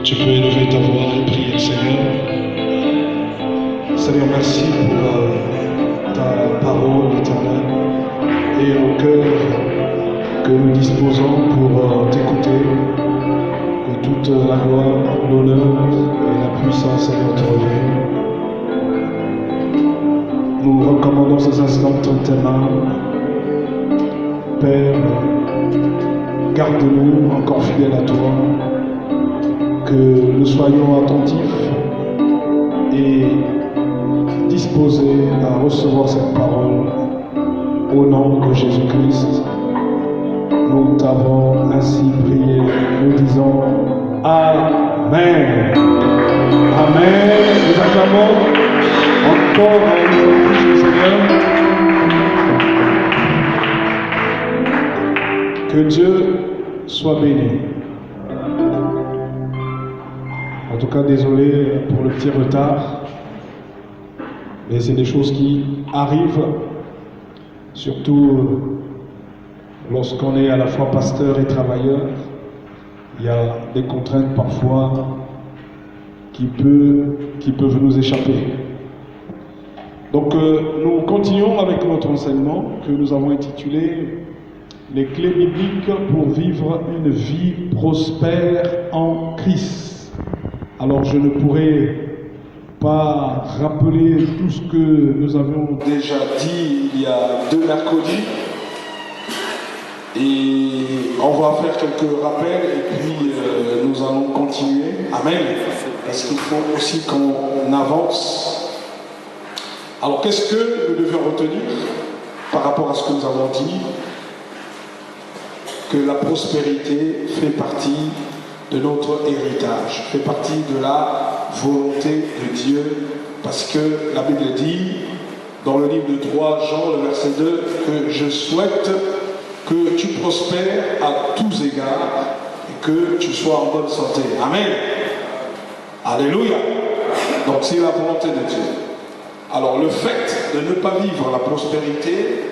Tu peux élever ta voix et prier le Seigneur. Seigneur, merci pour ta parole éternelle et au cœur que nous disposons pour t'écouter. Que toute la gloire, l'honneur et la puissance, Seigneur, te reviennent. Nous recommandons ces instants entre tes mains. Père, garde-nous encore fidèles à toi. Que nous soyons attentifs et disposés à recevoir cette parole au nom de Jésus-Christ. Nous t'avons ainsi prié, nous disons Amen. Amen. Nous acclamons encore un peu plus le Seigneur. Que Dieu soit béni. En tout cas, désolé pour le petit retard, mais c'est des choses qui arrivent, surtout lorsqu'on est à la fois pasteur et travailleur. Il y a des contraintes parfois qui peuvent nous échapper. Donc nous continuons avec notre enseignement que nous avons intitulé « Les clés bibliques pour vivre une vie prospère en Christ ». Alors je ne pourrai pas rappeler tout ce que nous avions déjà dit il y a 2 mercredis. Et on va faire quelques rappels et puis nous allons continuer. Amen. Parce qu'il faut aussi qu'on avance. Alors qu'est-ce que nous devions retenir par rapport à ce que nous avons dit? Que la prospérité fait partie de notre héritage, fait partie de la volonté de Dieu, parce que la Bible dit, dans le livre de 3 Jean, le verset 2, que je souhaite que tu prospères à tous égards et que tu sois en bonne santé. Amen. Alléluia. Donc c'est la volonté de Dieu. Alors le fait de ne pas vivre la prospérité,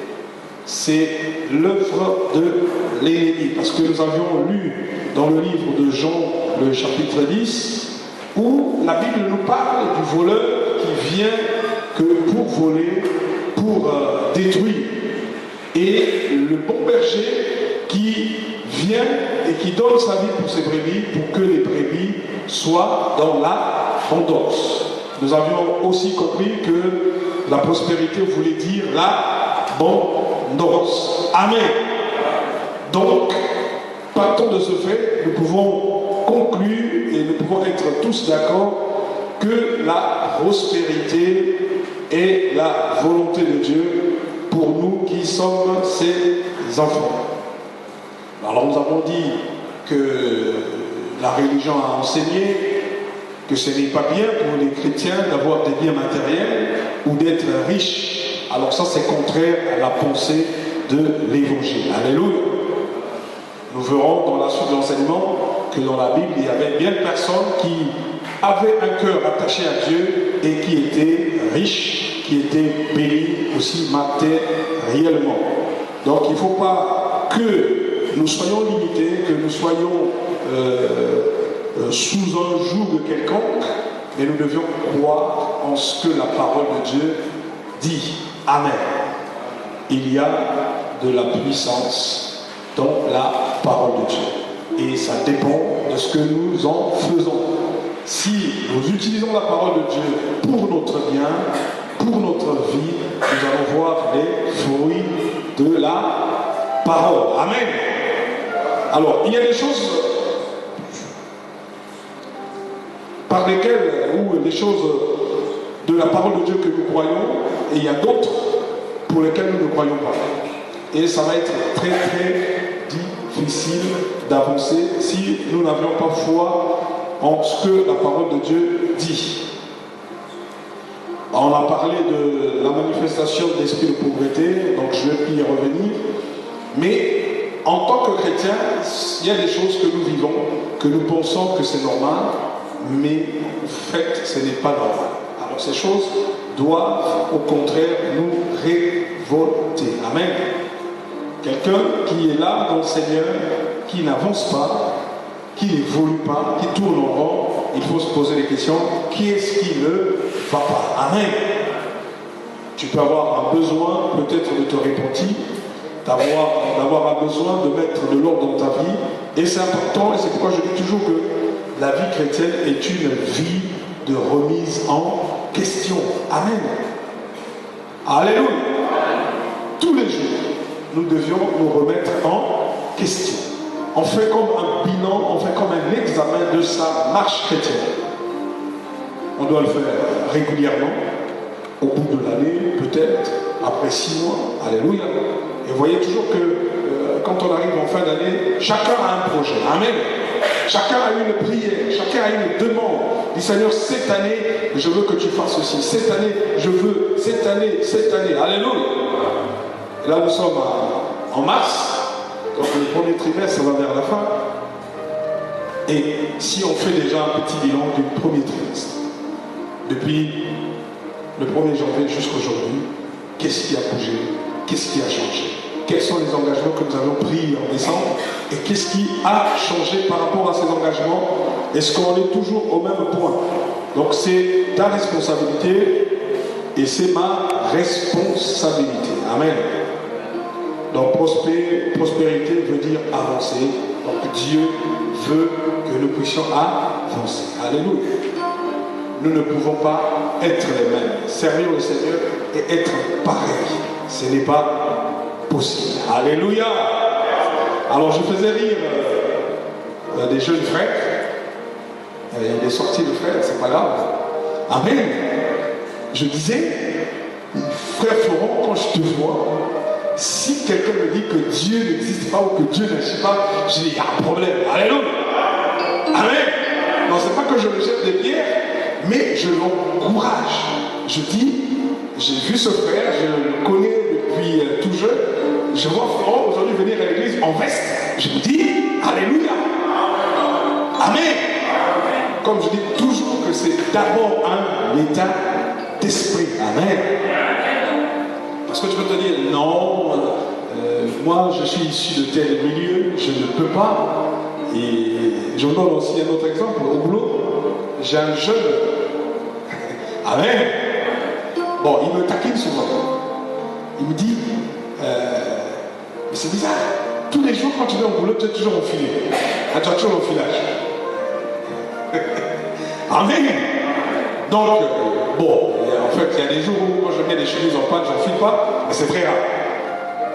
c'est l'œuvre de l'ennemi. Parce que nous avions lu dans le livre de Jean, le chapitre 10, où la Bible nous parle du voleur qui vient que pour voler, pour détruire. Et le bon berger qui vient et qui donne sa vie pour ses brebis, pour que les brebis soient dans l'abondance. Nous avions aussi compris que la prospérité voulait dire l'abondance. Amen. Donc, partant de ce fait, nous pouvons conclure et nous pouvons être tous d'accord que la prospérité est la volonté de Dieu pour nous qui sommes ses enfants. Alors nous avons dit que la religion a enseigné que ce n'est pas bien pour les chrétiens d'avoir des biens matériels ou d'être riches. Alors ça c'est contraire à la pensée de l'évangile. Alléluia. Nous verrons dans la suite de l'enseignement que dans la Bible il y avait bien de personnes qui avaient un cœur attaché à Dieu et qui étaient riches, qui étaient bénis aussi matériellement. Donc il ne faut pas que nous soyons limités, que nous soyons sous un joug quelconque, mais nous devions croire en ce que la parole de Dieu dit. Amen. Il y a de la puissance dans la parole de Dieu. Et ça dépend de ce que nous en faisons. Si nous utilisons la parole de Dieu pour notre bien, pour notre vie, nous allons voir les fruits de la parole. Amen. Alors, il y a des choses par lesquelles, ou des choses de la parole de Dieu que nous croyons, et il y a d'autres pour lesquelles nous ne croyons pas. Et ça va être très très difficile d'avancer si nous n'avions pas foi en ce que la parole de Dieu dit. On a parlé de la manifestation de l'esprit de pauvreté, donc je vais plus y revenir. Mais en tant que chrétien, il y a des choses que nous vivons, que nous pensons que c'est normal, mais en fait, ce n'est pas normal. Alors ces choses doivent au contraire nous révolter. Amen. Quelqu'un qui est là dans le Seigneur, qui n'avance pas, qui n'évolue pas, qui tourne en rond, faut se poser les questions. Qui est-ce qui ne va pas? Amen. Tu peux avoir un besoin peut-être de te repentir, d'avoir un besoin de mettre de l'ordre dans ta vie. Et c'est important, et c'est pourquoi je dis toujours que la vie chrétienne est une vie de remise en question. Amen. Alléluia. Tous les jours, nous devions nous remettre en question. On fait comme un bilan, on fait comme un examen de sa marche chrétienne. On doit le faire régulièrement, au bout de l'année, peut-être, après 6 mois. Alléluia. Et vous voyez toujours que quand on arrive en fin d'année, chacun a un projet. Amen. Chacun a une prière, chacun a une demande. Dit Seigneur, cette année, je veux que tu fasses ceci. Cette année, je veux, cette année. Alléluia. Et là, nous sommes en mars. Donc le premier trimestre, ça va vers la fin. Et si on fait déjà un petit bilan du premier trimestre, depuis le 1er janvier jusqu'aujourd'hui, qu'est-ce qui a bougé? Qu'est-ce qui a changé? Quels sont les engagements que nous avons pris en décembre? Et qu'est-ce qui a changé par rapport à ces engagements? Est-ce qu'on est toujours au même point? Donc c'est ta responsabilité et c'est ma responsabilité. Amen. Donc prospérité veut dire avancer. Donc Dieu veut que nous puissions avancer. Alléluia. Nous ne pouvons pas être les mêmes. Servir le Seigneur et être pareil. Ce n'est pas possible. Alléluia. Alors je faisais rire des jeunes frères. Il y a des sorties de frères, c'est pas grave. Amen. Je disais, frère Florent, quand je te vois, si quelqu'un me dit que Dieu n'existe pas ou que Dieu n'agit pas, je dis, il y a un problème. Alléluia. Amen. Non, c'est pas que je le jette des pierres, mais je l'encourage. Je dis, j'ai vu ce frère, je le connais depuis tout jeune. Je vois Florent aujourd'hui venir à l'église en veste. Je me dis, Alléluia. Amen. Comme je dis toujours que c'est d'abord un état d'esprit. Amen. Parce que tu peux te dire, non, moi je suis issu de tel milieu, je ne peux pas. Et je vous donne aussi un autre exemple. Au boulot, j'ai un jeune. Amen. Bon, il me taquine souvent. Il me dit, mais c'est bizarre. Tous les jours quand tu viens au boulot, tu es toujours enfilé. Tu as toujours l'enfilage. Amen. Donc, bon, en fait, il y a des jours où moi je mets des chemises en panne, j'en file pas, mais c'est très rare.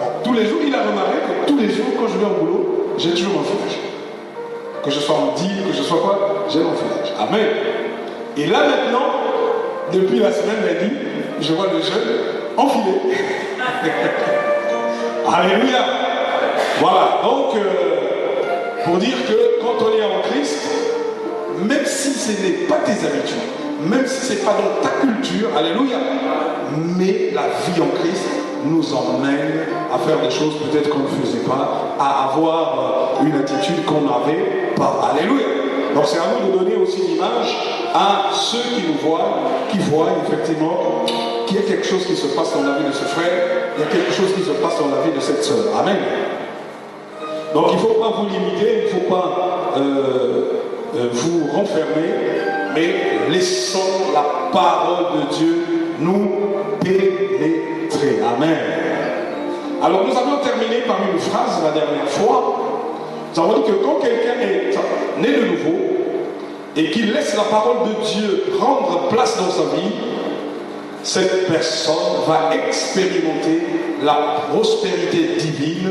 Donc, tous les jours, il a remarqué que tous les jours, quand je viens au boulot, j'ai toujours mon filage. Que je sois en deal, que je sois quoi, j'ai mon filage. Amen. Et là maintenant, depuis la semaine lundi, je vois le jeune enfilé. Alléluia. Voilà, donc, pour dire que quand on est en Christ, même si ce n'est pas tes habitudes, même si ce n'est pas dans ta culture, alléluia, mais la vie en Christ nous emmène à faire des choses peut-être qu'on ne faisait pas, à avoir une attitude qu'on n'avait pas. Alléluia. Donc c'est à nous de donner aussi l'image à ceux qui nous voient, qui voient effectivement qu'il y a quelque chose qui se passe dans la vie de ce frère, il y a quelque chose qui se passe dans la vie de cette sœur. Amen. Donc il ne faut pas vous limiter, il ne faut pas vous renfermer, mais laissons la parole de Dieu nous pénétrer. Amen. Alors nous avons terminé par une phrase la dernière fois. Nous avons dit que quand quelqu'un est né de nouveau et qu'il laisse la parole de Dieu prendre place dans sa vie, cette personne va expérimenter la prospérité divine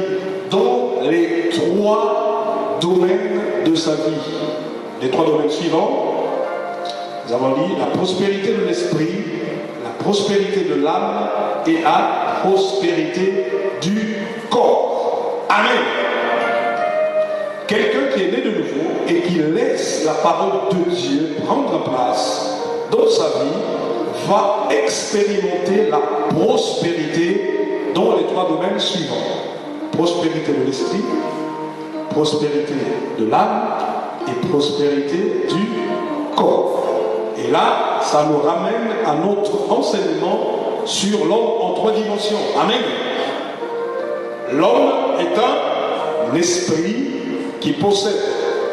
dans les 3 domaines de sa vie. Les 3 domaines suivants, nous avons dit la prospérité de l'esprit, la prospérité de l'âme et la prospérité du corps. Amen. Quelqu'un qui est né de nouveau et qui laisse la parole de Dieu prendre place dans sa vie va expérimenter la prospérité dans les 3 domaines suivants. Prospérité de l'esprit, prospérité de l'âme et prospérité du corps. Et là, ça nous ramène à notre enseignement sur l'homme en 3 dimensions. Amen. L'homme est un esprit qui possède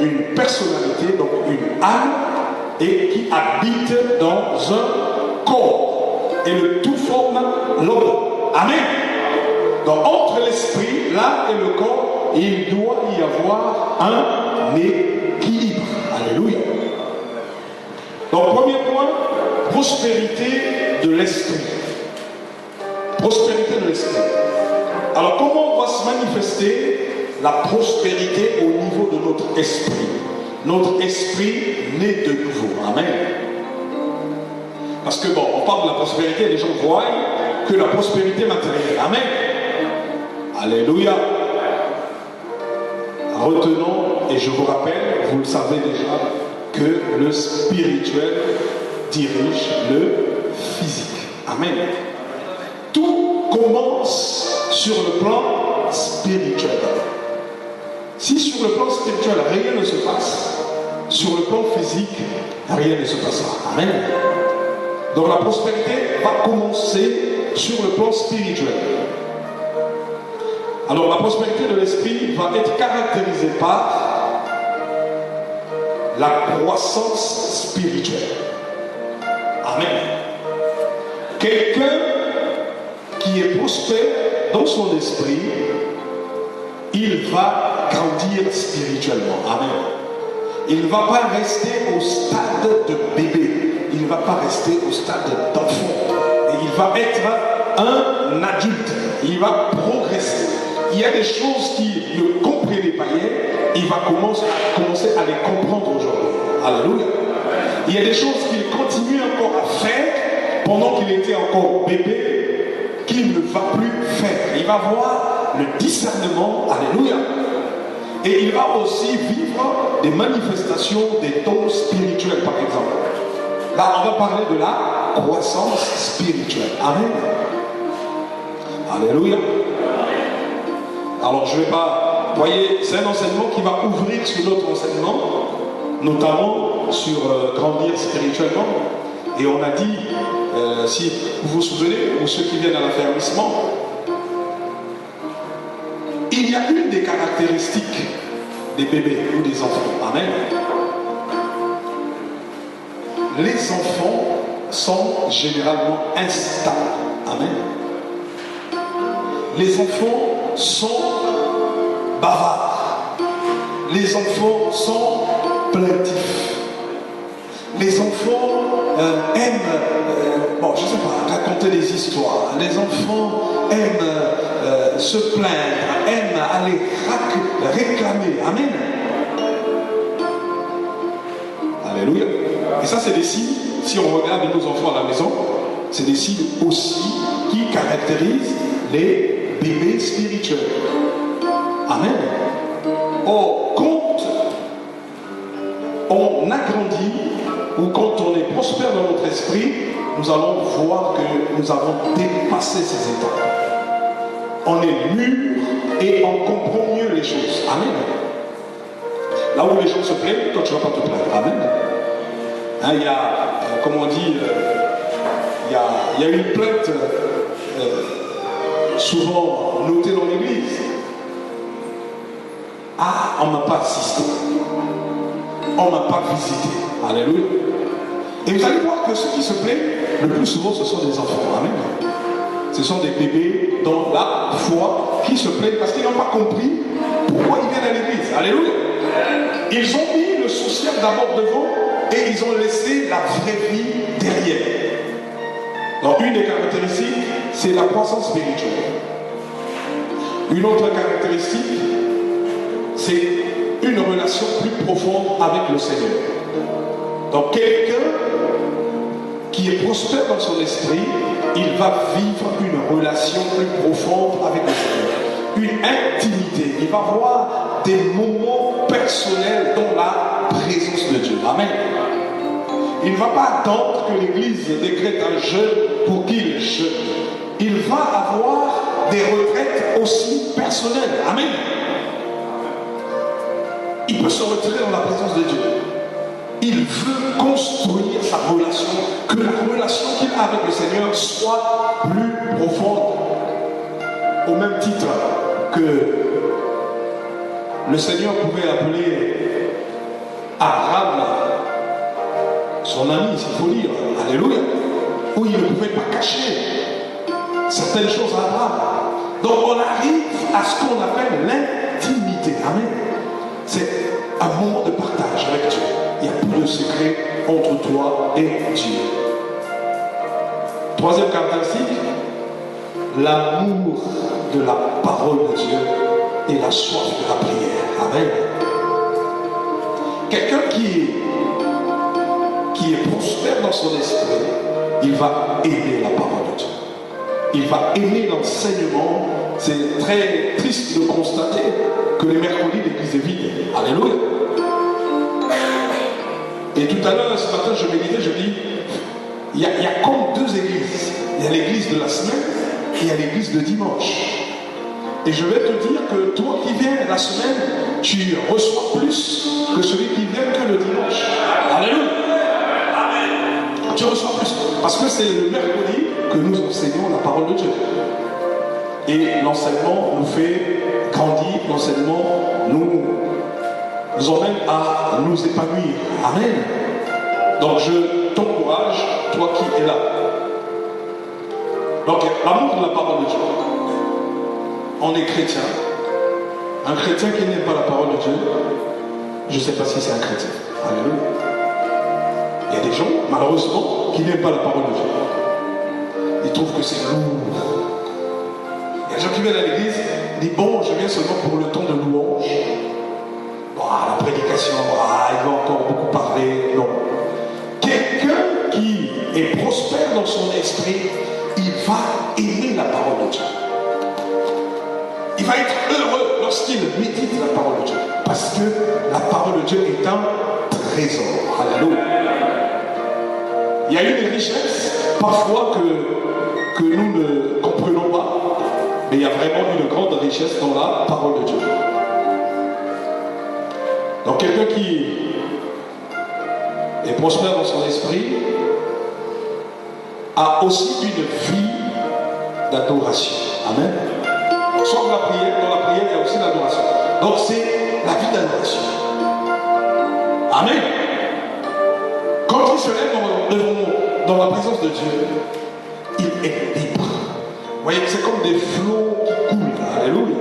une personnalité, donc une âme et qui habite dans un corps. Et le tout forme l'homme. Amen. Donc entre l'esprit, l'âme et le corps, il doit y avoir un équilibre. Alléluia. Donc premier point, prospérité de l'esprit. Prospérité de l'esprit. Alors comment va se manifester la prospérité au niveau de notre esprit? Notre esprit naît de nouveau. Amen. Parce que bon, on parle de la prospérité, les gens voient que la prospérité matérielle. Amen. Alléluia. Retenons, et je vous rappelle, vous le savez déjà, que le spirituel dirige le physique. Amen. Tout commence sur le plan spirituel. Si sur le plan spirituel rien ne se passe, sur le plan physique rien ne se passera. Amen. Donc la prospérité va commencer sur le plan spirituel. Alors la prospérité de l'esprit va être caractérisée par la croissance spirituelle. Amen. Quelqu'un qui est prospère dans son esprit, il va grandir spirituellement. Amen. Il ne va pas rester au stade de bébé. Il ne va pas rester au stade d'enfant. Et il va être un adulte. Il va progresser. Il y a des choses qu'il ne comprenait pas hier. Il va commencer à les comprendre aujourd'hui. Alléluia. Il y a des choses qu'il continue encore à faire pendant qu'il était encore bébé, qu'il ne va plus faire. Il va voir le discernement. Alléluia. Et il va aussi vivre des manifestations des dons spirituels, par exemple. Là, on va parler de la croissance spirituelle. Amen. Alléluia. Alors, je ne vais pas... Vous voyez, c'est un enseignement qui va ouvrir sur d'autres enseignements, notamment sur grandir spirituellement. Et on a dit, si vous vous souvenez, ou ceux qui viennent à l'affermissement, il y a une des caractéristiques des bébés ou des enfants. Amen. Les enfants sont généralement instables. Amen. Les enfants sont bavards. Les enfants sont plaintifs. Les enfants aiment, bon, je ne sais pas, raconter des histoires. Les enfants aiment se plaindre, aiment aller réclamer. Amen. Alléluia. Et ça, c'est des signes, si on regarde nos enfants à la maison, c'est des signes aussi qui caractérisent les bébés spirituels. Amen. Or, quand on agrandit ou quand on est prospère dans notre esprit, nous allons voir que nous avons dépassé ces étapes. On est mûr et on comprend mieux les choses. Amen. Là où les gens se plaignent, toi tu ne vas pas te plaindre. Amen. Hein, il y a, comme on dit, il y a une plainte souvent notée dans l'église. Ah, on ne m'a pas assisté. On ne m'a pas visité. Alléluia. Et vous allez voir que ceux qui se plaignent, le plus souvent, ce sont des enfants. Amen. Ce sont des bébés dans la foi qui se plaignent parce qu'ils n'ont pas compris pourquoi ils viennent à l'église. Alléluia. Ils ont mis le social d'abord devant et ils ont laissé la vraie vie derrière. Donc une des caractéristiques, c'est la croissance spirituelle. Une autre caractéristique, c'est une relation plus profonde avec le Seigneur. Donc quelqu'un qui est prospère dans son esprit, il va vivre une relation plus profonde avec le Seigneur. Une intimité. Il va avoir des moments personnels dans la présence de Dieu. Amen. Il ne va pas attendre que l'Église décrète un jeûne pour qu'il jeûne. Il va avoir des retraites aussi personnelles. Amen. Il peut se retirer dans la présence de Dieu. Il veut construire sa relation, que la relation qu'il a avec le Seigneur soit plus profonde. Au même titre que le Seigneur pouvait appeler Abraham son ami, s'il faut dire, alléluia, où il ne pouvait pas cacher certaines choses à Abraham. Donc on arrive à ce qu'on appelle l'intimité. Amen. C'est un moment de partage avec Dieu. Il n'y a plus de secret entre toi et Dieu. Troisième caractéristique, l'amour de la parole de Dieu et la soif de la prière. Amen. Quelqu'un qui est prospère dans son esprit, il va aimer la parole de Dieu. Il va aimer l'enseignement. C'est très triste de constater que les mercredis, l'église est vide. Alléluia. Et tout à l'heure, ce matin, je méditais, je dis, il y a comme deux églises. Il y a l'église de la semaine et il y a l'église de dimanche. Et je vais te dire que toi qui viens la semaine, tu reçois plus que celui qui vient que le dimanche. Alléluia. Tu reçois plus. Parce que c'est le mercredi que nous enseignons la parole de Dieu. Et l'enseignement nous fait grandir, l'enseignement nous emmène à nous épanouir. Amen. Donc je t'encourage, toi qui es là. Donc l'amour de la parole de Dieu. On est chrétien. Un chrétien qui n'aime pas la parole de Dieu, je ne sais pas si c'est un chrétien. Alléluia. Il y a des gens, malheureusement, qui n'aiment pas la parole de Dieu. Ils trouvent que c'est lourd. Il y a des gens qui viennent à l'église, ils disent bon, je viens seulement pour le temps de louange. Bon, la prédication, il va encore beaucoup parler. Non. Quelqu'un qui est prospère dans son esprit, il va aimer la parole de Dieu. Il va être heureux lorsqu'il médite la parole de Dieu. Parce que la parole de Dieu est un trésor. Alléluia. Il y a une richesse, parfois, que nous ne comprenons pas. Mais il y a vraiment une grande richesse dans la parole de Dieu. Donc quelqu'un qui est prospère dans son esprit a aussi une vie d'adoration. Amen. Soit dans la prière, il y a aussi l'adoration. Donc c'est la vie d'adoration. Amen. Quand il se lève dans la présence de Dieu, il est libre. Vous voyez, c'est comme des flots qui coulent. Alléluia.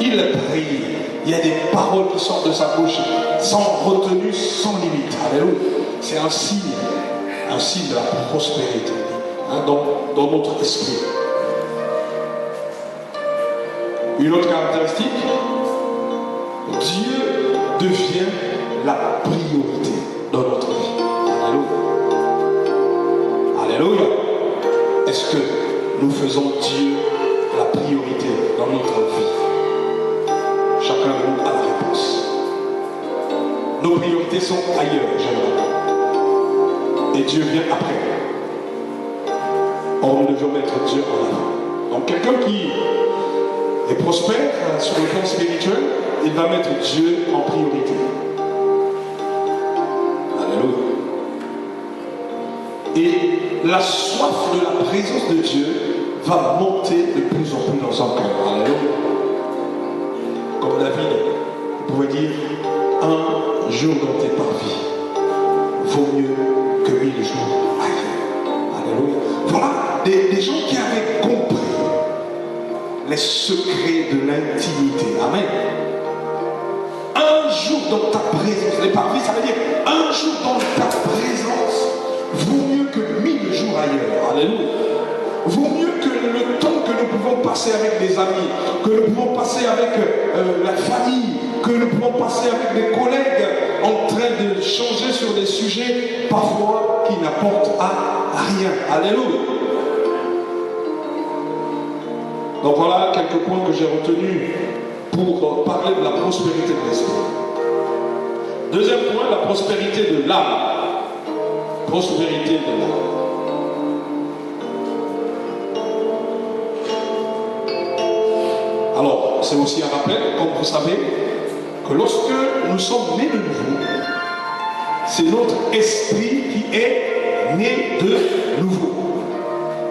Il prie. Il y a des paroles qui sortent de sa bouche sans retenue, sans limite. Alléluia. C'est un signe de la prospérité dans notre esprit. Une autre caractéristique, Dieu devient la priorité dans notre vie. Alléluia. Alléluia. Est-ce que nous faisons Dieu la priorité dans notre vie? Chacun de nous a la réponse. Nos priorités sont ailleurs, j'aimerais. Et Dieu vient après. Or, nous devons mettre Dieu en avant. Donc, quelqu'un qui est prospère sur le plan spirituel, il va mettre Dieu en priorité. Alléluia. Et la soif de la présence de Dieu va monter de plus en plus dans son cœur. Alléluia. Comme David, vous pouvez dire, un jour dans tes parvis vaut mieux que 1000 jours ailleurs. Alléluia. Voilà des gens qui avaient compris les secrets de l'intimité. Amen. Un jour dans ta présence, les parvis, ça veut dire un jour dans ta présence vaut mieux que 1000 jours ailleurs. Alléluia. Vaut mieux que le temps que nous pouvons passer avec des amis, que nous pouvons passer avec la famille, que nous pouvons passer avec des collègues en train de changer sur des sujets parfois qui n'apportent à rien. Alléluia. Donc voilà quelques points que j'ai retenus pour parler de la prospérité de l'esprit. Deuxième point, la prospérité de l'âme. Prospérité de l'âme. Alors, c'est aussi un rappel, comme vous savez, que lorsque nous sommes nés de nouveau, c'est notre esprit qui est né de nouveau.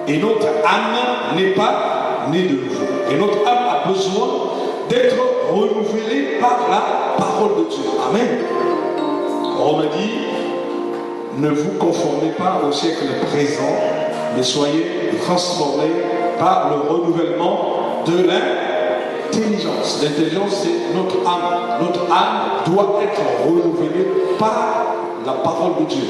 Et notre âme n'est pas née de nouveau. Et notre âme a besoin d'être renouvelée par la parole de Dieu. Amen. Romains dit, ne vous conformez pas au siècle présent, mais soyez transformés par le renouvellement de l'intelligence. L'intelligence, c'est notre âme. Notre âme doit être renouvelée par la parole de Dieu.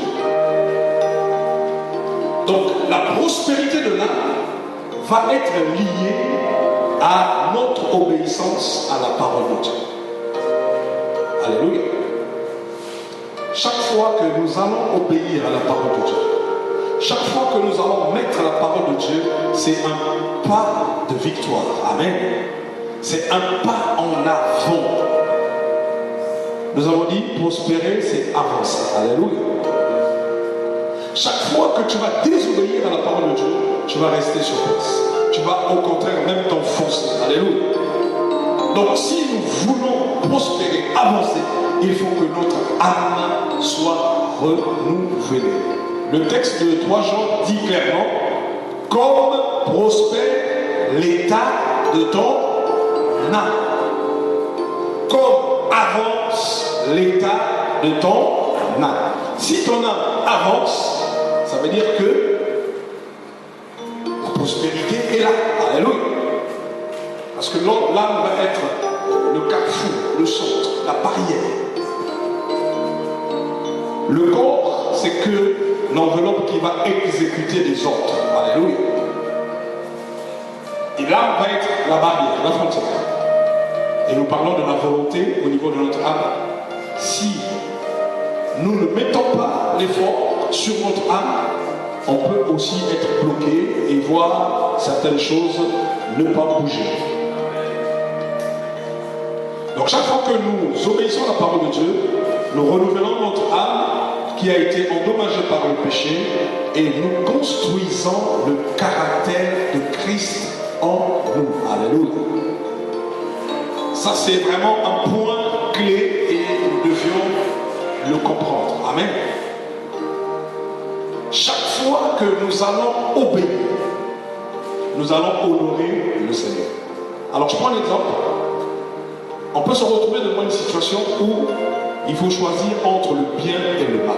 Donc, la prospérité de l'âme va être liée à notre obéissance à la parole de Dieu. Alléluia. Chaque fois que nous allons obéir à la parole de Dieu, chaque fois que nous allons mettre la parole de Dieu, c'est un pas de victoire. Amen. C'est un pas en avant. Nous avons dit prospérer, c'est avancer. Alléluia. Chaque fois que tu vas désobéir à la parole de Dieu, tu vas rester sur place. Tu vas au contraire même t'enfoncer. Alléluia. Donc si nous voulons prospérer, avancer, il faut que notre âme soit renouvelée. Le texte de 3 Jean dit clairement, comme prospère l'état de ton âme. Comme avance l'état de ton âme. Si ton âme avance, ça veut dire que la prospérité est là. Alléluia. Parce que l'âme va être le carrefour, le centre, la barrière. Le corps, c'est que l'enveloppe qui va exécuter les ordres. Alléluia. Et l'âme va être la barrière, la frontière. Et nous parlons de la volonté au niveau de notre âme. Si nous ne mettons pas l'effort sur notre âme, on peut aussi être bloqué et voir certaines choses ne pas bouger. Donc chaque fois que nous obéissons à la parole de Dieu, nous renouvelons notre âme qui a été endommagée par le péché et nous construisons le caractère de Christ en nous. Alléluia. Ça c'est vraiment un point clé et nous devions le comprendre. Amen. Chaque fois que nous allons obéir, nous allons honorer le Seigneur. Alors je prends un exemple. On peut se retrouver devant une situation où il faut choisir entre le bien et le mal.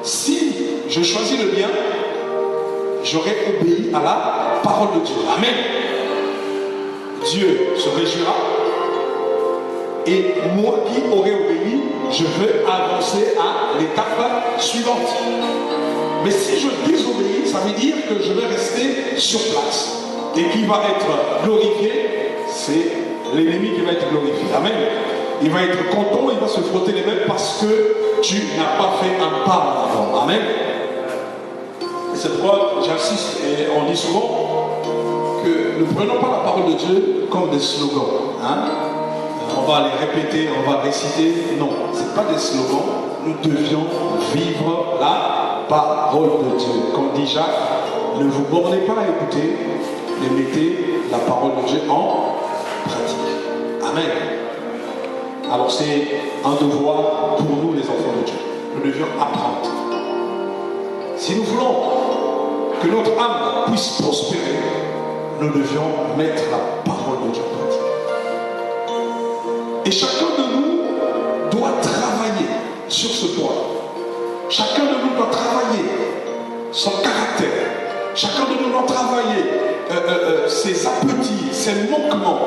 Si je choisis le bien, j'aurai obéi à la parole de Dieu. Amen. Dieu se réjouira. Et moi qui aurai obéi, je veux avancer à l'étape suivante. Mais si je désobéis, ça veut dire que je vais rester sur place. Et qui va être glorifié, c'est l'ennemi qui va être glorifié. Amen. Il va être content, il va se frotter les mains parce que tu n'as pas fait un pas en avant. Amen. Et c'est pourquoi j'insiste, et on dit souvent que ne prenons pas la parole de Dieu comme des slogans. Hein? On va les répéter, on va réciter. Non, ce n'est pas des slogans. Nous devions vivre la parole de Dieu. Comme dit Jacques, ne vous bornez pas à écouter, mais mettez la parole de Dieu en pratique. Amen. Alors c'est un devoir pour nous les enfants de Dieu. Nous devions apprendre. Si nous voulons que notre âme puisse prospérer, nous devions mettre la parole de Dieu en pratique. Et chacun de nous doit travailler sur ce point. Chacun de nous doit travailler son caractère. Chacun de nous doit travailler ses appétits, ses manquements,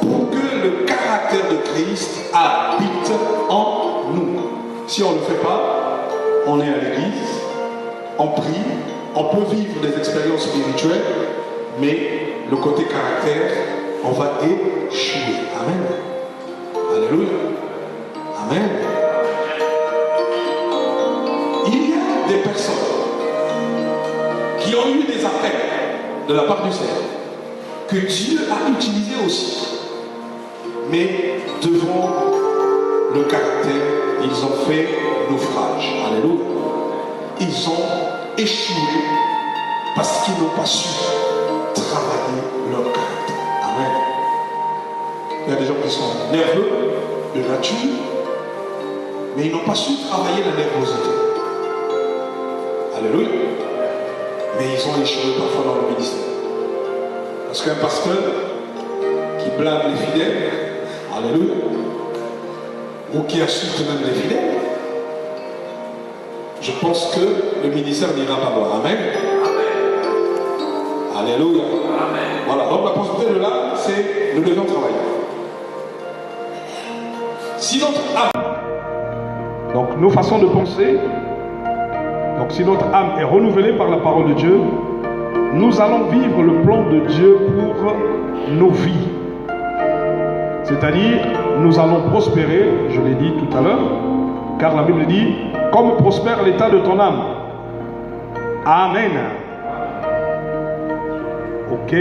pour que le caractère de Christ habite en nous. Si on ne le fait pas, on est à l'église, on prie, on peut vivre des expériences spirituelles, mais le côté caractère, on va échouer. Amen. Alléluia. Amen. Il y a des personnes qui ont eu des appels de la part du Seigneur, que Dieu a utilisé aussi. Mais devant le caractère, ils ont fait naufrage. Alléluia. Ils ont échoué parce qu'ils n'ont pas su travailler leur caractère. Amen. Il y a des gens qui sont nerveux de nature, mais ils n'ont pas su travailler la nervosité. Alléluia. Mais ils ont échoué parfois dans le ministère. Parce qu'un pasteur qui blâme les fidèles, alléluia, ou qui insulte même les fidèles, je pense que le ministère n'ira pas loin. Amen. Alléluia. Voilà, donc la prospérité de l'âme, c'est nous devons travailler. Si notre âme, donc nos façons de penser, donc si notre âme est renouvelée par la parole de Dieu, nous allons vivre le plan de Dieu pour nos vies. C'est-à-dire, nous allons prospérer, je l'ai dit tout à l'heure, car la Bible dit, comme prospère l'état de ton âme. Amen. Ok.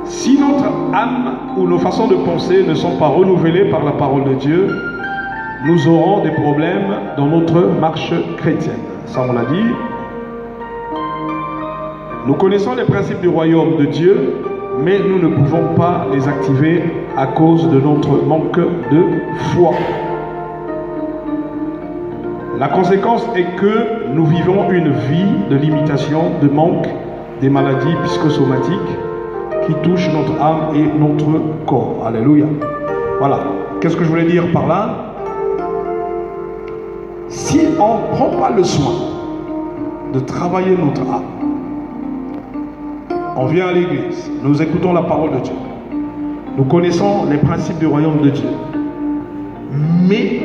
Si notre âme ou nos façons de penser ne sont pas renouvelées par la parole de Dieu, nous aurons des problèmes dans notre marche chrétienne. Ça, on l'a dit. Nous connaissons les principes du royaume de Dieu, mais nous ne pouvons pas les activer à cause de notre manque de foi. La conséquence est que nous vivons une vie de limitation, de manque, des maladies psychosomatiques qui touchent notre âme et notre corps. Alléluia. Voilà. Qu'est-ce que je voulais dire par là? Si on ne prend pas le soin de travailler notre âme, on vient à l'église, nous écoutons la parole de Dieu, nous connaissons les principes du royaume de Dieu, mais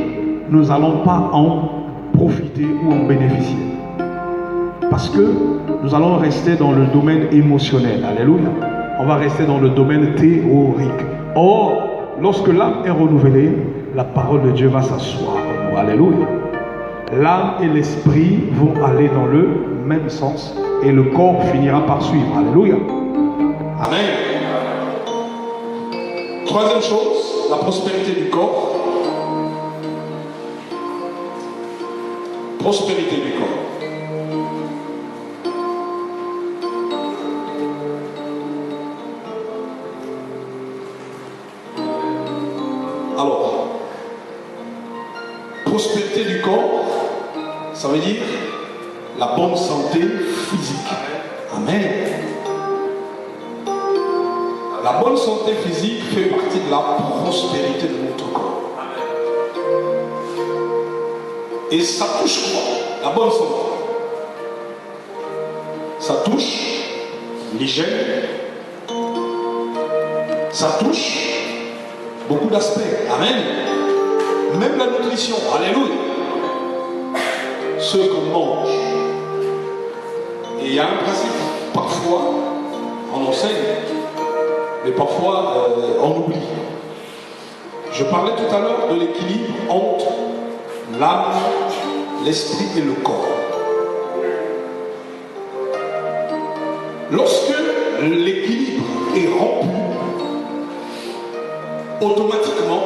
nous n'allons pas en profiter ou en bénéficier. Parce que nous allons rester dans le domaine émotionnel. Alléluia. On va rester dans le domaine théorique. Or, lorsque l'âme est renouvelée, la parole de Dieu va s'asseoir en nous. Alléluia. L'âme et l'esprit vont aller dans le même sens et le corps finira par suivre. Alléluia. Amen. Troisième chose, la prospérité du corps. Prospérité du corps. Alors, prospérité du corps, ça veut dire la bonne santé physique. Amen. La bonne santé physique fait partie de la prospérité de notre corps. Et ça touche quoi? La bonne santé. Ça touche l'hygiène. Ça touche beaucoup d'aspects. Amen. Même la nutrition. Alléluia. Ce qu'on mange. Et il y a un principe, parfois, on enseigne, mais parfois on oublie. Je parlais tout à l'heure de l'équilibre entre l'âme, l'esprit et le corps. Lorsque l'équilibre est rompu, automatiquement,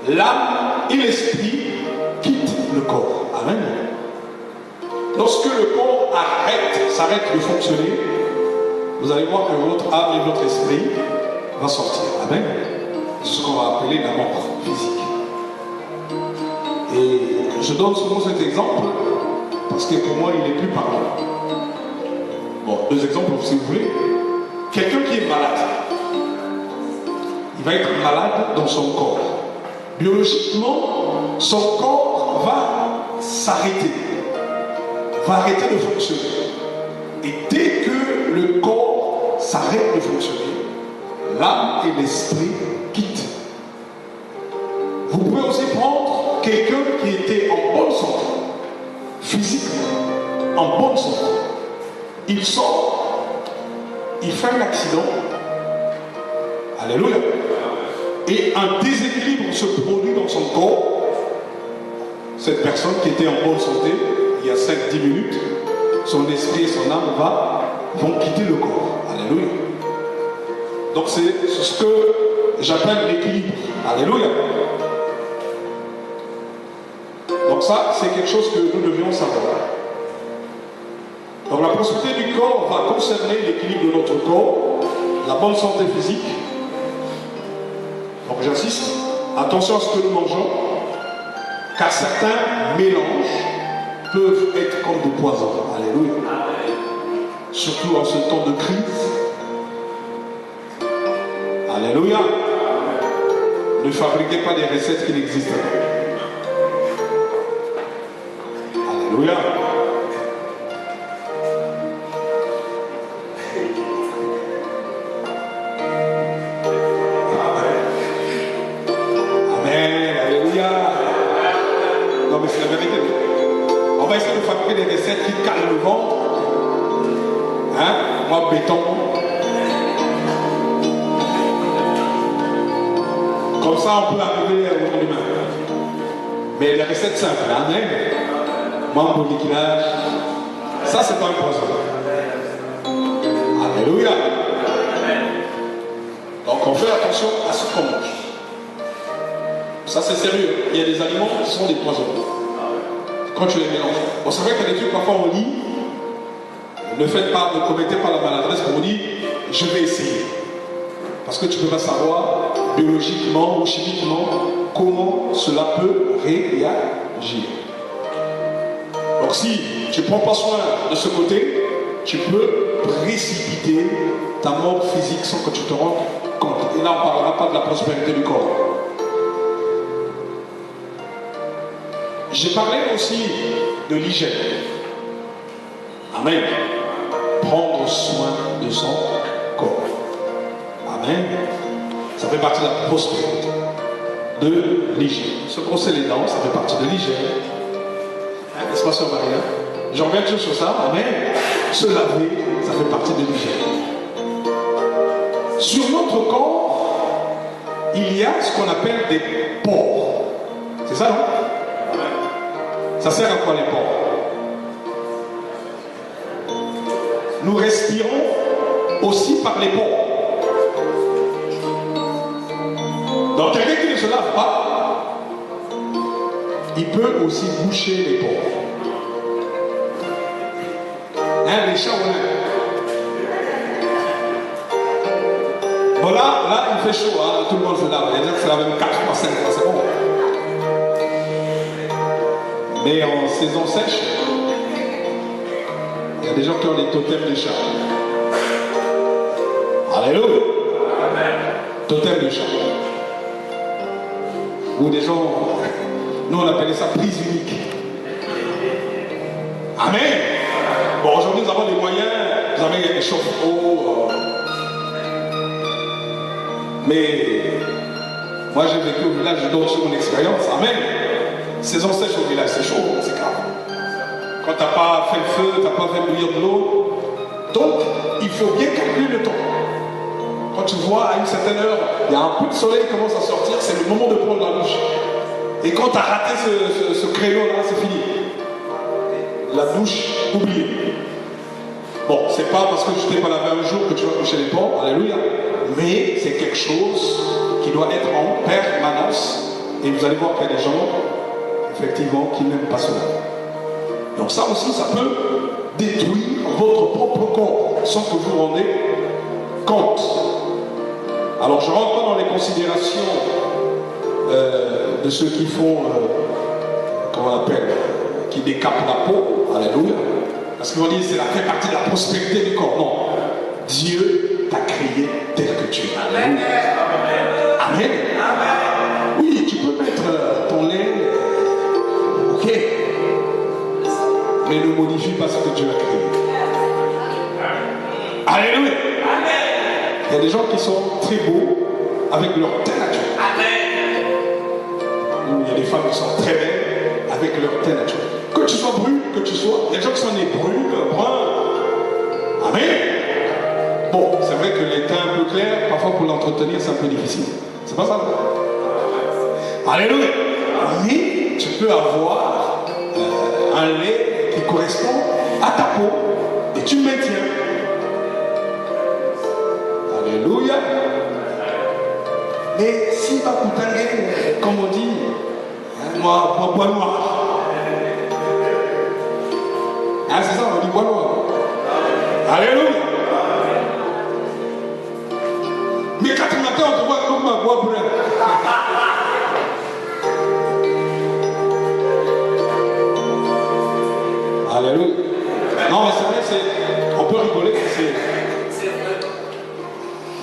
l'âme et l'esprit quittent le corps. Amen. Lorsque le corps s'arrête de fonctionner, vous allez voir que votre âme et votre esprit vont sortir. Amen. C'est ce qu'on va appeler la mort physique. Et je donne souvent cet exemple parce que pour moi il est plus parlant. Bon, deux exemples si vous voulez. Quelqu'un qui est malade, il va être malade dans son corps. Biologiquement, son corps va s'arrêter, va arrêter de fonctionner. Et dès que le corps s'arrête de fonctionner, l'âme et l'esprit quittent. Vous pouvez aussi prendre quelqu'un qui était en bonne santé, physiquement, en bonne santé. Il sort, il fait un accident, alléluia, et un déséquilibre se produit dans son corps. Cette personne qui était en bonne santé, il y a 5-10 minutes, son esprit et son âme vont quitter le corps. Alléluia. Donc c'est ce que j'appelle l'équilibre. Alléluia. Donc ça, c'est quelque chose que nous devions savoir. Donc la prospérité du corps va concerner l'équilibre de notre corps, la bonne santé physique. Donc j'insiste, attention à ce que nous mangeons, car certains mélanges peuvent être comme des poisons. Alléluia. Surtout en ce temps de crise. Alléluia. Ne fabriquez pas des recettes qui n'existent pas. Alléluia. Amen. Alléluia. Non mais c'est la vérité. On va essayer de fabriquer des recettes qui calment le ventre. Hein? Moi, béton. Comme ça, on peut arriver au monde humain. Mais les recettes simples, amen. Moi, mon liquidage, ça, c'est pas un poison. Alléluia. Donc, on fait attention à ce qu'on mange. Ça, c'est sérieux. Il y a des aliments qui sont des poisons. Quand tu les mélanges. Bon, c'est vrai qu'il y a des trucs, parfois, on lit. Ne commettez pas la maladresse pour dire, je vais essayer. Parce que tu ne peux pas savoir biologiquement ou chimiquement comment cela peut réagir. Donc si tu ne prends pas soin de ce côté, tu peux précipiter ta mort physique sans que tu te rendes compte. Et là, on ne parlera pas de la prospérité du corps. J'ai parlé aussi de l'hygiène. Amen. Prendre soin de son corps. Amen. Ça fait partie de la prospérité, de l'hygiène. Se brosser les dents, ça fait partie de l'hygiène. N'est-ce pas, sœur Maria? J'en reviens toujours sur ça. Amen. Se laver, ça fait partie de l'hygiène. Sur notre corps, il y a ce qu'on appelle des pores. C'est ça, non? Ça sert à quoi les pores? Nous respirons aussi par les pores. Donc quelqu'un qui ne se lave pas, il peut aussi boucher les pores. Hein, les chats, ouais. Bon là, il fait chaud, hein, tout le monde se lave. Il y a des gens qui se lavent même 4 fois, 5 fois, c'est bon. Mais en saison sèche, il y a des gens qui ont des totems de chats. Alléluia. Totem de chat. Ou des gens, nous on appelait ça prise unique. Amen. Bon, aujourd'hui nous avons des moyens, vous avez des chauffe-eau. Mais moi j'ai vécu au village, je donne sur mon expérience. Amen. Saison sèche au village, c'est chaud, c'est grave. Quand tu n'as pas fait le feu, tu n'as pas fait bouillir de l'eau. Donc, il faut bien calculer le temps. Quand tu vois à une certaine heure, il y a un peu de soleil qui commence à sortir, c'est le moment de prendre la douche. Et quand tu as raté ce créneau-là, c'est fini. La douche, oublie. Bon, c'est pas parce que tu t'es pas lavé un jour que tu vas coucher les pores, alléluia. Mais c'est quelque chose qui doit être en permanence. Et vous allez voir qu'il y a des gens, effectivement, qui n'aiment pas cela. Donc ça aussi, ça peut détruire votre propre corps sans que vous vous rendez compte. Alors je ne rentre pas dans les considérations de ceux qui font, comment on appelle, qui décapent la peau, alléluia. Parce qu'ils vont dire ça fait partie de la prospérité du corps. Non. Dieu t'a créé tel que tu es. Amen. Amen. Oui, tu peux mettre ton lait, ok. Mais ne modifie pas ce que Dieu a créé. Alléluia. Il y a des gens qui sont très beaux avec leur teint naturel. Il y a des femmes qui sont très belles avec leur teint naturel. Que tu sois brune, que tu sois. Il y a des gens qui sont nés bruns, bruns. Amen. Bon, c'est vrai que les teints un peu clairs, parfois pour l'entretenir, c'est un peu difficile. C'est pas ça. Alléluia. Mais tu peux avoir un lait qui correspond à ta peau et tu le maintiens. Alléluia. Mais si ma coutangue, comme on dit, moi, bois noir. Hein, c'est ça, on dit bois noir. Alléluia. Mais 4 matins, on te voit comme un bois brun. Alléluia. Non, mais c'est vrai, on peut rigoler.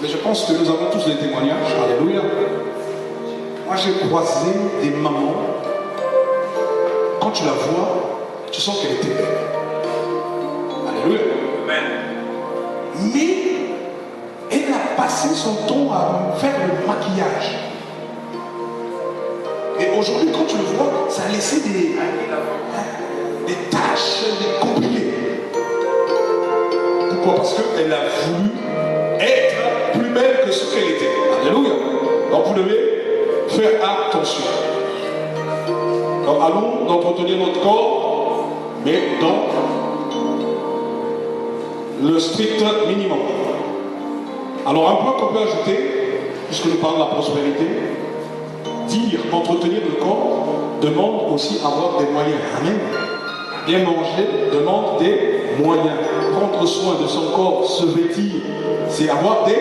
Mais je pense que nous avons tous des témoignages. Alléluia. Moi, j'ai croisé des mamans. Quand tu la vois, tu sens qu'elle était belle. Alléluia. Amen. Mais elle a passé son temps à faire le maquillage. Et aujourd'hui, quand tu le vois, ça a laissé des taches, des compliqués. Pourquoi? Parce qu'elle a voulu être plus belle que ce qu'elle était. Alléluia. Donc vous devez faire attention. Donc allons d'entretenir notre corps, mais dans le strict minimum. Alors un point qu'on peut ajouter, puisque nous parlons de la prospérité, dire entretenir le corps demande aussi avoir des moyens. Amen. Bien manger demande des moyens. Prendre soin de son corps, se vêtir, c'est avoir des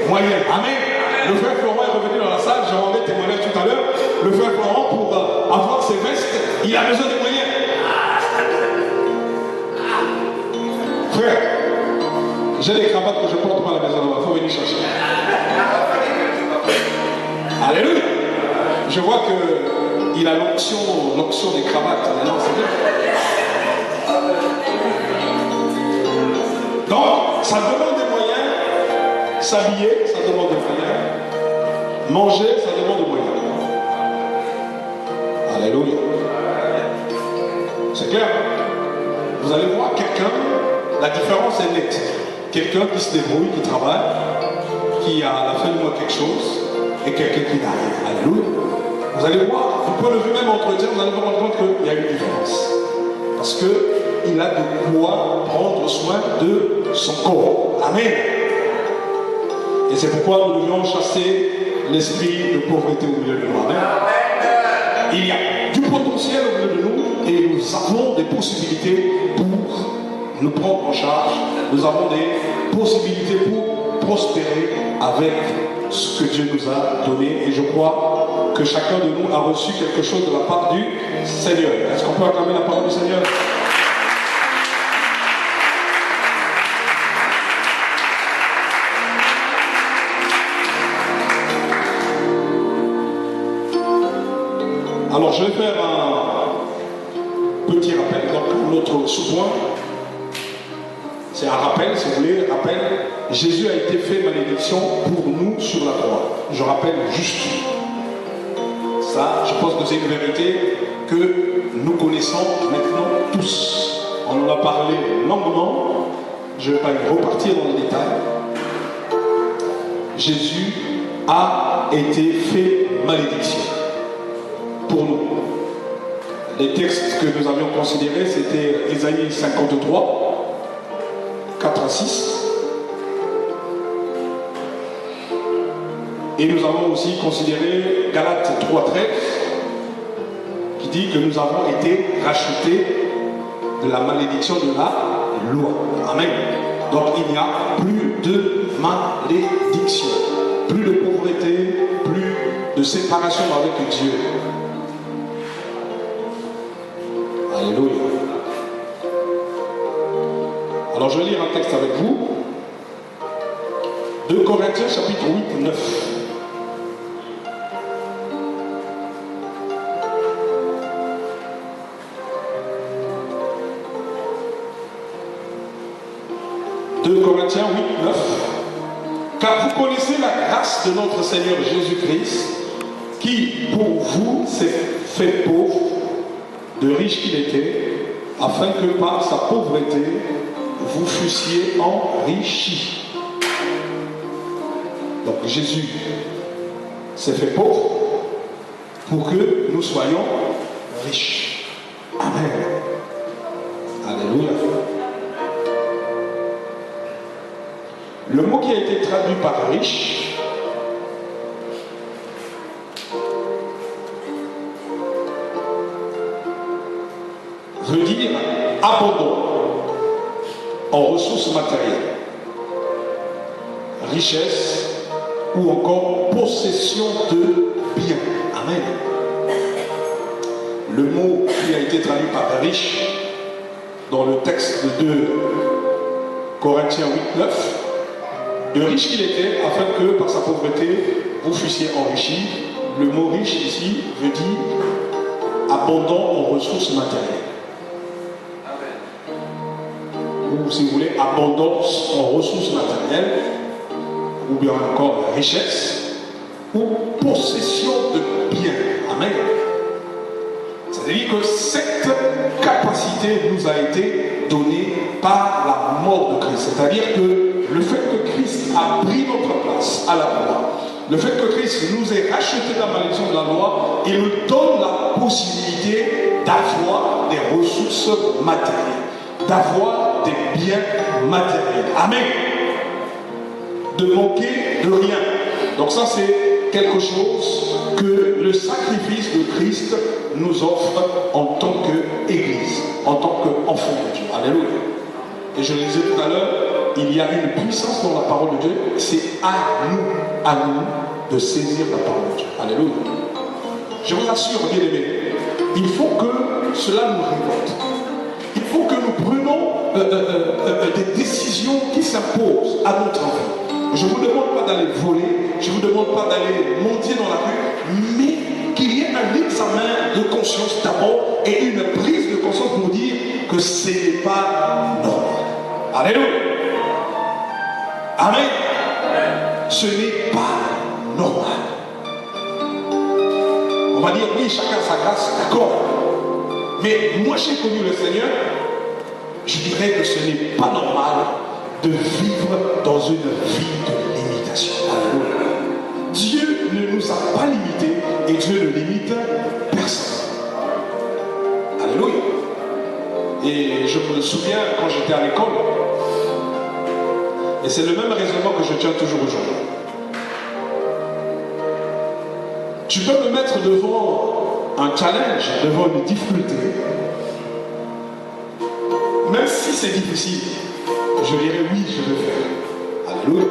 moyens. Amen. Le frère Florent est revenu dans la salle, j'ai rendu témoignage tout à l'heure. Le frère Florent, pour avoir ses vestes, il a besoin de moyens. Frère, j'ai des cravates que je porte pas à la maison, il faut venir chercher. Alléluia. Je vois qu'il a l'onction des cravates. Non, c'est bien. Donc, ça demande des moyens. S'habiller, ça demande des moyens. Manger, ça demande des moyens. Alléluia. C'est clair. Vous allez voir quelqu'un, la différence est nette. Quelqu'un qui se débrouille, qui travaille, qui a à la fin du mois quelque chose, et quelqu'un qui n'a rien. Alléluia. Vous allez voir, vous pouvez le même entretien, vous allez vous rendre compte qu'il y a une différence. Parce qu'il a de quoi prendre soin de son corps. Amen. Et c'est pourquoi nous devions chasser l'esprit de pauvreté au milieu de nous. Amen. Il y a du potentiel au milieu de nous et nous avons des possibilités pour nous prendre en charge. Nous avons des possibilités pour prospérer avec ce que Dieu nous a donné. Et je crois que chacun de nous a reçu quelque chose de la part du Seigneur. Est-ce qu'on peut acclamer la parole du Seigneur? Alors je vais faire un petit rappel. Donc notre sous-point, c'est un rappel, si vous voulez, rappel. Jésus a été fait malédiction pour nous sur la croix. Je rappelle juste. Ça, je pense que c'est une vérité que nous connaissons maintenant tous. On en a parlé longuement. Je ne vais pas y repartir dans les détails. Jésus a été fait malédiction pour nous. Les textes que nous avions considérés, c'était Ésaïe 53, 4 à 6. Et nous avons aussi considéré Galates 3:13, qui dit que nous avons été rachetés de la malédiction de la loi. Amen. Donc il n'y a plus de malédiction, plus de pauvreté, plus de séparation avec Dieu. Alléluia. Alors je vais lire un texte avec vous. 2 Corinthiens chapitre 8, 9. Corinthiens 8, 9. Car vous connaissez la grâce de notre Seigneur Jésus-Christ, qui pour vous s'est fait pauvre, de riche qu'il était, afin que par sa pauvreté vous fussiez enrichis. Donc Jésus s'est fait pauvre pour que nous soyons riches. Amen. Alléluia. Le mot qui a été traduit par riche veut dire abondant en ressources matérielles, richesse ou encore possession de biens. Amen. Le mot qui a été traduit par riche dans le texte de 2 Corinthiens 8, 9, de riche qu'il était, afin que par sa pauvreté vous fussiez enrichis. Le mot riche ici veut dire abondant en ressources matérielles. Ou si vous voulez, abondance en ressources matérielles, ou bien encore richesse, ou possession de biens. Amen. C'est-à-dire que cette capacité nous a été donnée par la mort de Christ. C'est-à-dire que le fait que Christ a pris notre place à la croix, le fait que Christ nous ait racheté la malédiction de la loi, il nous donne la possibilité d'avoir des ressources matérielles, d'avoir des biens matériels. Amen. De manquer de rien. Donc ça c'est quelque chose que le sacrifice de Christ nous offre en tant qu'Église, en tant qu'enfant de Dieu. Alléluia. Et je le disais tout à l'heure, il y a une puissance dans la parole de Dieu. C'est à nous de saisir la parole de Dieu. Alléluia. Je vous assure, bien aimés, il faut que cela nous révolte. Il faut que nous prenions des décisions qui s'imposent à notre vie. Je ne vous demande pas d'aller voler, je ne vous demande pas d'aller mentir dans la rue, mais qu'il y ait un examen de conscience d'abord et une prise de conscience pour dire que ce n'est pas normal. Alléluia. Amen. Ce n'est pas normal. On va dire oui, chacun sa grâce, d'accord. Mais moi j'ai connu le Seigneur, je dirais que ce n'est pas normal de vivre dans une vie de limitation. Alléluia. Dieu ne nous a pas limités et Dieu ne limite personne. Alléluia. Et je me souviens quand j'étais à l'école, et c'est le même raisonnement que je tiens toujours aujourd'hui. Tu peux me mettre devant un challenge, devant une difficulté. Même si c'est difficile, je dirais oui, je vais faire. Alléluia.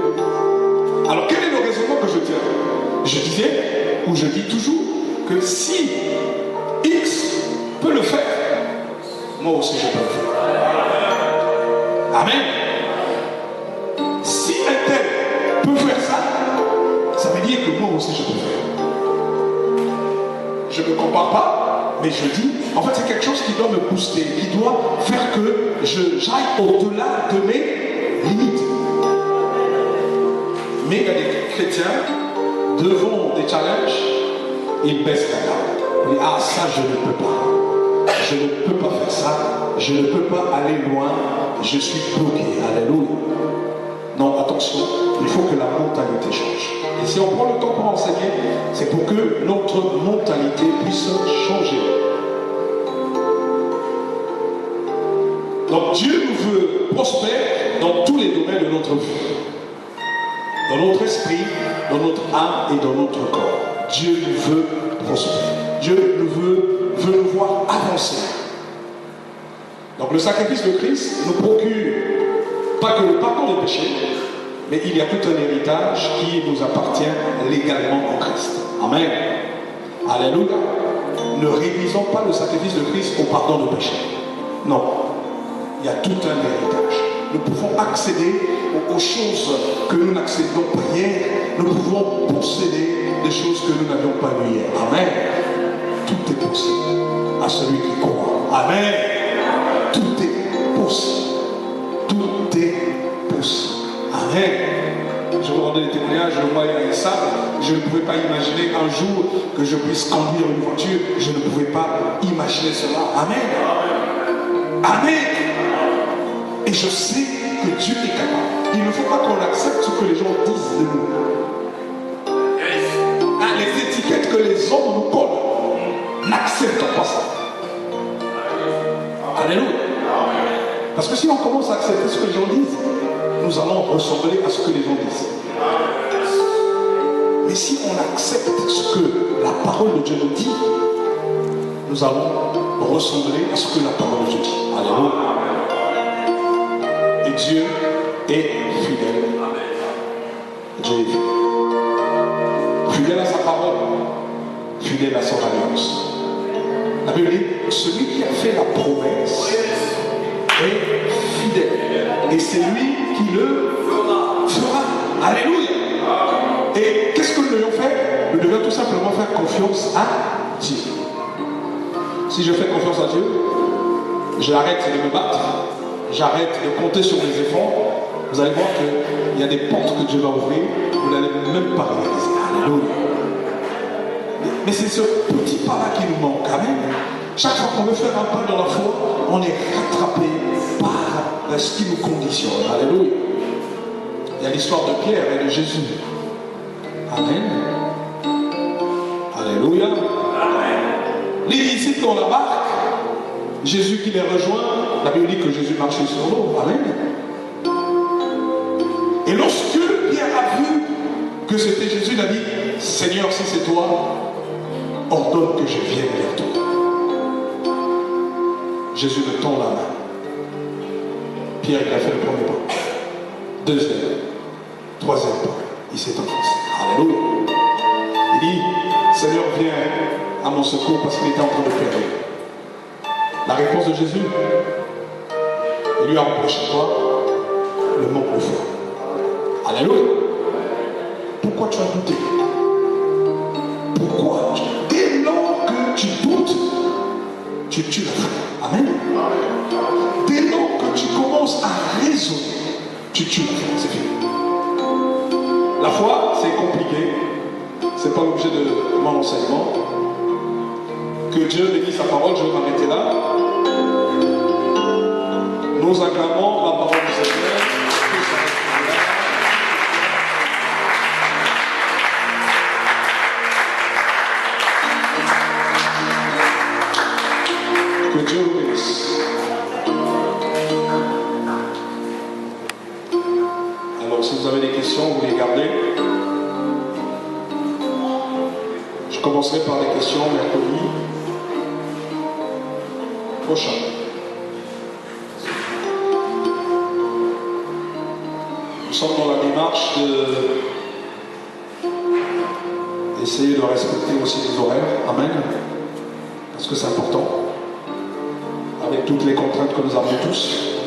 Alors quel est le raisonnement que je tiens? Je disais, ou je dis toujours, que si X peut le faire, moi aussi je peux le faire. Amen. Si un tel peut faire ça, ça veut dire que moi aussi je peux le faire. Je ne me compare pas, mais je dis, en fait c'est quelque chose qui doit me booster, qui doit faire que j'aille au-delà de mes limites. Mais il y a des chrétiens, devant des challenges, ils baissent la garde. Ils disent, ah ça je ne peux pas. Je ne peux pas faire ça. Je ne peux pas aller loin. Je suis bloqué. Alléluia. Non, attention, il faut que la mentalité change. Et si on prend le temps pour enseigner, c'est pour que notre mentalité puisse changer. Donc Dieu nous veut prospérer dans tous les domaines de notre vie. Dans notre esprit, dans notre âme et dans notre corps. Dieu nous veut prospérer. Dieu nous veut nous voir avancer. Donc le sacrifice de Christ nous procure pas que le pardon des péchés, mais il y a tout un héritage qui nous appartient légalement en Christ. Amen. Alléluia. Ne réduisons pas le sacrifice de Christ au pardon de péché. Non. Il y a tout un héritage. Nous pouvons accéder aux choses que nous n'accédons pas hier. Nous pouvons posséder des choses que nous n'avions pas vues hier. Amen. Tout est possible à celui qui croit. Amen. Tout est possible. Tout est possible. Amen. Je vous rendais des témoignages, moi et ça, je ne pouvais pas imaginer un jour que je puisse conduire une voiture. Je ne pouvais pas imaginer cela. Amen. Amen. Et je sais que Dieu est capable. Il ne faut pas qu'on accepte ce que les gens disent de nous. Hein, les étiquettes que les hommes nous collent, n'acceptons pas ça. Alléluia. Parce que si on commence à accepter ce que les gens disent, nous allons ressembler à ce que les gens disent. Mais si on accepte ce que la parole de Dieu nous dit, nous allons ressembler à ce que la parole de Dieu dit. Alléluia. Et Dieu est fidèle. Dieu est fidèle. Fidèle à sa parole, fidèle à son alliance. La Bible dit, celui qui a fait la promesse est fidèle. Et c'est lui qui le fera. Alléluia. Et qu'est-ce que nous avons fait? Nous dois tout simplement faire confiance à Dieu. Si je fais confiance à Dieu, j'arrête de me battre, j'arrête de compter sur mes efforts. Vous allez voir qu'il y a des portes que Dieu va ouvrir, vous n'allez même pas réaliser. Alléluia. Mais c'est ce petit pas-là qui nous manque. Amen. Chaque fois qu'on veut faire un pas dans la foi, on est rattrapé par ce qui nous conditionne. Alléluia. Il y a l'histoire de Pierre et de Jésus. Amen. Alléluia. Amen. Les disciples dans la barque, Jésus qui les rejoint, la Bible dit que Jésus marchait sur l'eau. Amen. Et lorsque Pierre a vu que c'était Jésus, il a dit, Seigneur, si c'est toi, ordonne que je vienne vers toi. Jésus me tend la main. Pierre, il a fait le premier pas. Deuxième, troisième pas. Il s'est enfoncé. Alléluia. Il dit, Seigneur, viens à mon secours parce qu'il était en train de périr. La réponse de Jésus, il lui a reproché quoi? Le manque de foi. Alléluia. Pourquoi tu as douté? Pourquoi? Dès lors que tu doutes, tu tues la foi. Amen. Dès lors que tu commences à raisonner, tu tues la foi. C'est fini. La foi, c'est compliqué. C'est pas l'objet de mon enseignement. Que Dieu bénisse sa parole, je vais m'arrêter là. Nous acclamons la parole du Seigneur. Que Dieu vous bénisse. Alors, si vous avez des questions, vous les gardez. Je commencerai par les questions mercredi prochain. Nous sommes dans la démarche d'essayer de respecter aussi les horaires. Amen. Parce que c'est important. Avec toutes les contraintes que nous avons tous.